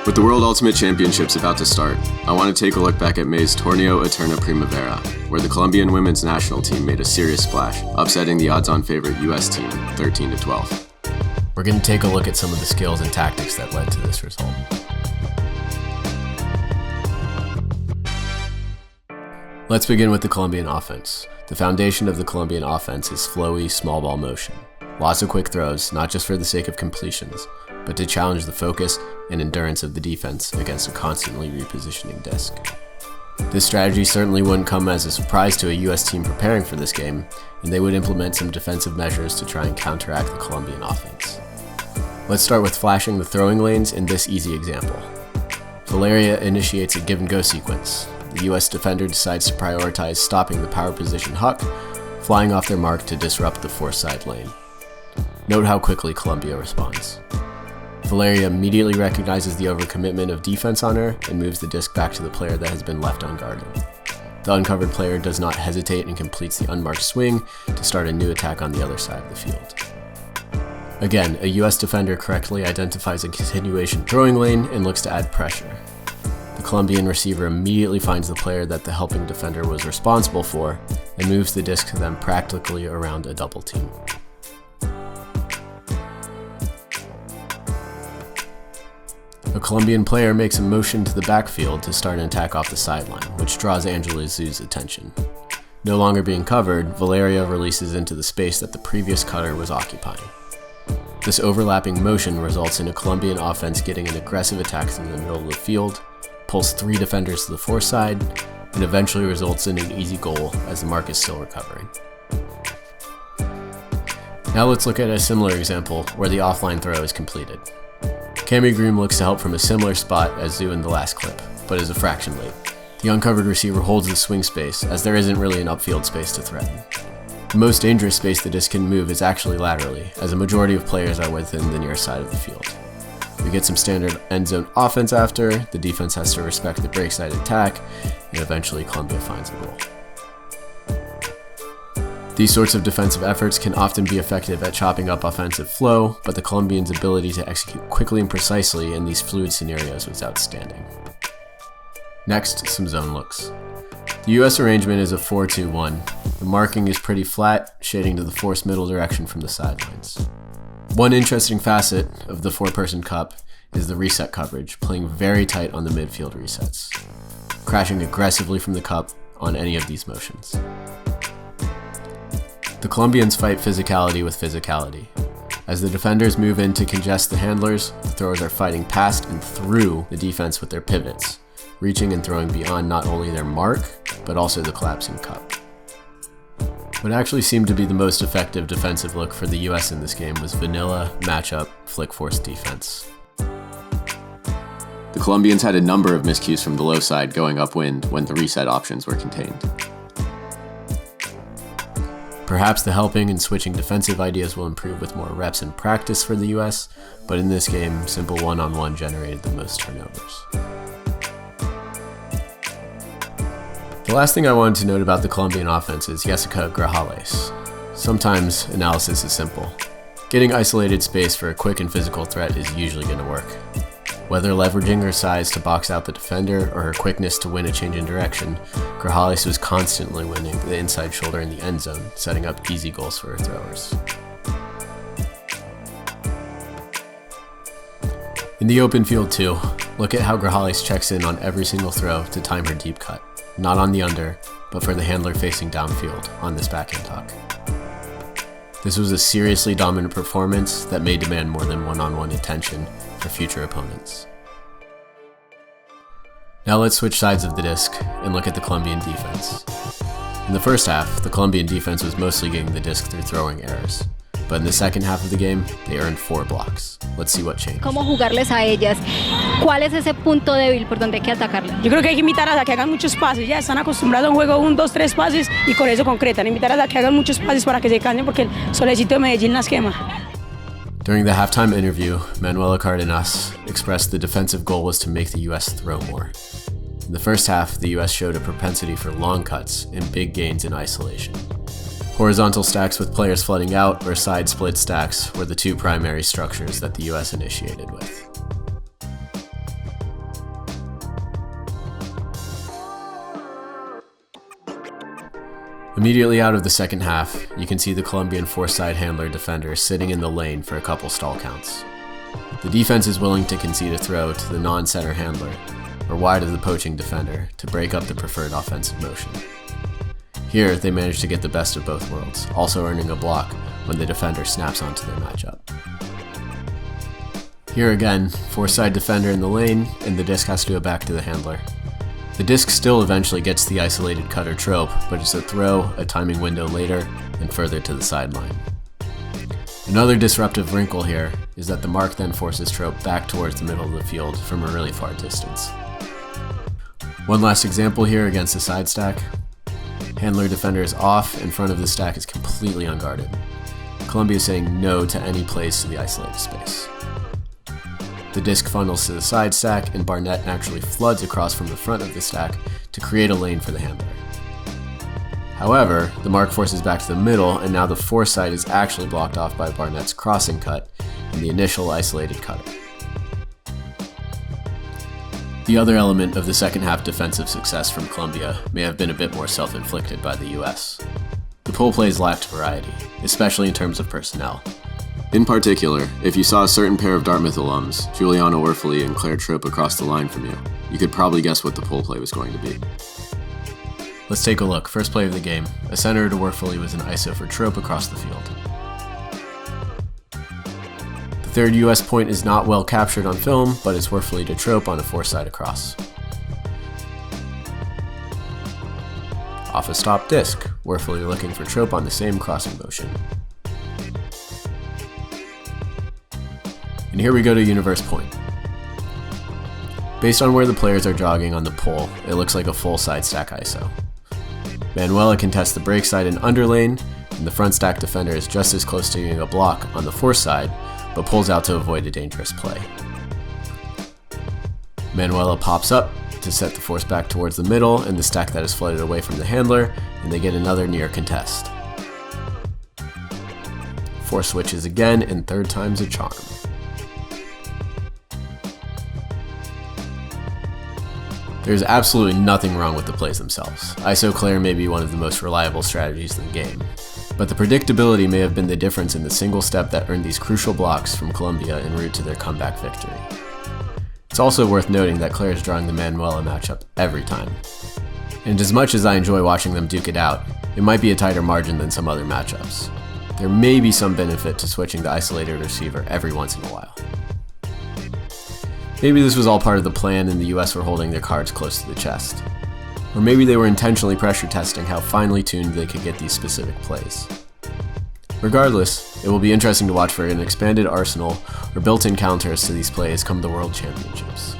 With the World Ultimate Championships about to start, I want to take a look back at May's Torneo Eterna Primavera, where the Colombian women's national team made a serious splash, upsetting the odds-on favorite US team 13-12. We're going to take a look at some of the skills and tactics that led to this result. Let's begin with the Colombian offense. The foundation of the Colombian offense is flowy, small ball motion. Lots of quick throws, not just for the sake of completions, but to challenge the focus and endurance of the defense against a constantly repositioning disc. This strategy certainly wouldn't come as a surprise to a US team preparing for this game, and they would implement some defensive measures to try and counteract the Colombian offense. Let's start with flashing the throwing lanes in this easy example. Valeria initiates a give-and-go sequence. The US defender decides to prioritize stopping the power position huck, flying off their mark to disrupt the force side lane. Note how quickly Colombia responds. Valeria immediately recognizes the overcommitment of defense on her and moves the disc back to the player that has been left unguarded. The uncovered player does not hesitate and completes the unmarked swing to start a new attack on the other side of the field. Again, a US defender correctly identifies a continuation throwing lane and looks to add pressure. The Colombian receiver immediately finds the player that the helping defender was responsible for and moves the disc to them practically around a double team. A Colombian player makes a motion to the backfield to start an attack off the sideline, which draws Angela Zhu's attention. No longer being covered, Valeria releases into the space that the previous cutter was occupying. This overlapping motion results in a Colombian offense getting an aggressive attack through the middle of the field, pulls 3 defenders to the force side, and eventually results in an easy goal as the mark is still recovering. Now let's look at a similar example where the offline throw is completed. Cami Groom looks to help from a similar spot as Zhu in the last clip, but is a fraction late. The uncovered receiver holds the swing space, as there isn't really an upfield space to threaten. The most dangerous space the disc can move is actually laterally, as a majority of players are within the near side of the field. We get some standard end zone offense after, the defense has to respect the break side attack, and eventually Colombia finds a goal. These sorts of defensive efforts can often be effective at chopping up offensive flow, but the Colombians' ability to execute quickly and precisely in these fluid scenarios was outstanding. Next, some zone looks. The US arrangement is a 4-2-1. The marking is pretty flat, shading to the forced middle direction from the sidelines. One interesting facet of the 4-person cup is the reset coverage, playing very tight on the midfield resets, crashing aggressively from the cup on any of these motions. The Colombians fight physicality with physicality. As the defenders move in to congest the handlers, the throwers are fighting past and through the defense with their pivots, reaching and throwing beyond not only their mark, but also the collapsing cup. What actually seemed to be the most effective defensive look for the US in this game was vanilla, matchup, flick force defense. The Colombians had a number of miscues from the low side going upwind when the reset options were contained. Perhaps the helping and switching defensive ideas will improve with more reps and practice for the US, but in this game, simple one-on-one generated the most turnovers. The last thing I wanted to note about the Colombian offense is Jessica Grajales. Sometimes analysis is simple. Getting isolated space for a quick and physical threat is usually going to work. Whether leveraging her size to box out the defender or her quickness to win a change in direction, Grajales was constantly winning the inside shoulder in the end zone, setting up easy goals for her throwers. In the open field too, look at how Grajales checks in on every single throw to time her deep cut, not on the under, but for the handler facing downfield on this backhand huck. This was a seriously dominant performance that may demand more than one-on-one attention for future opponents. Now let's switch sides of the disc and look at the Colombian defense. In the first half, the Colombian defense was mostly getting the disc through throwing errors, but in the second half of the game, they earned 4 blocks. Let's see what changed. ¿Cómo jugarles a ellas? ¿Cuál es ese punto débil por donde hay que atacarlas? Yo creo que hay que invitarlas a que hagan muchos pases. Ya están acostumbrados a un juego 1, 2, 3 pases y con eso concretan. Invitarlas a que hagan muchos pases para que se cansen porque el solecito de Medellín las quema. During the halftime interview, Manuela Cardenas expressed the defensive goal was to make the US throw more. In the first half, the US showed a propensity for long cuts and big gains in isolation. Horizontal stacks with players flooding out or side split stacks were the 2 primary structures that the US initiated with. Immediately out of the second half, you can see the Colombian four-side handler defender sitting in the lane for a couple stall counts. The defense is willing to concede a throw to the non-center handler, or wide of the poaching defender, to break up the preferred offensive motion. Here, they manage to get the best of both worlds, also earning a block when the defender snaps onto their matchup. Here again, four-side defender in the lane, and the disc has to go back to the handler. The disc still eventually gets the isolated cutter trope, but it's a throw, a timing window later, and further to the sideline. Another disruptive wrinkle here is that the mark then forces trope back towards the middle of the field from a really far distance. One last example here against the side stack. Handler defender is off, in front of the stack is completely unguarded. Colombia is saying no to any plays to the isolated space. The disc funnels to the side stack, and Barnett naturally floods across from the front of the stack to create a lane for the handler. However, the mark forces back to the middle, and now the four-side is actually blocked off by Barnett's crossing cut and the initial isolated cutter. The other element of the second half defensive success from Colombia may have been a bit more self-inflicted by the US. The pull plays lacked variety, especially in terms of personnel. In particular, if you saw a certain pair of Dartmouth alums, Juliana Werfeli and Claire Trope across the line from you could probably guess what the pull play was going to be. Let's take a look. First play of the game. A center to Werfeli was an ISO for Trope across the field. The third US point is not well captured on film, but it's Werfeli to Trope on a four-side across. Off a stop disc, Werfeli looking for Trope on the same crossing motion. And here we go to Universe Point. Based on where the players are jogging on the pole, it looks like a full side stack ISO. Manuela contests the break side and underlane, and the front stack defender is just as close to getting a block on the force side, but pulls out to avoid a dangerous play. Manuela pops up to set the force back towards the middle and the stack that is flooded away from the handler, and they get another near contest. Force switches again, and third time's a charm. There's absolutely nothing wrong with the plays themselves. ISO Claire may be one of the most reliable strategies in the game, but the predictability may have been the difference in the single step that earned these crucial blocks from Colombia en route to their comeback victory. It's also worth noting that Claire is drawing the Manuela matchup every time. And as much as I enjoy watching them duke it out, it might be a tighter margin than some other matchups. There may be some benefit to switching the isolated receiver every once in a while. Maybe this was all part of the plan and the US were holding their cards close to the chest. Or maybe they were intentionally pressure testing how finely tuned they could get these specific plays. Regardless, it will be interesting to watch for an expanded arsenal or built-in counters to these plays come the World Championships.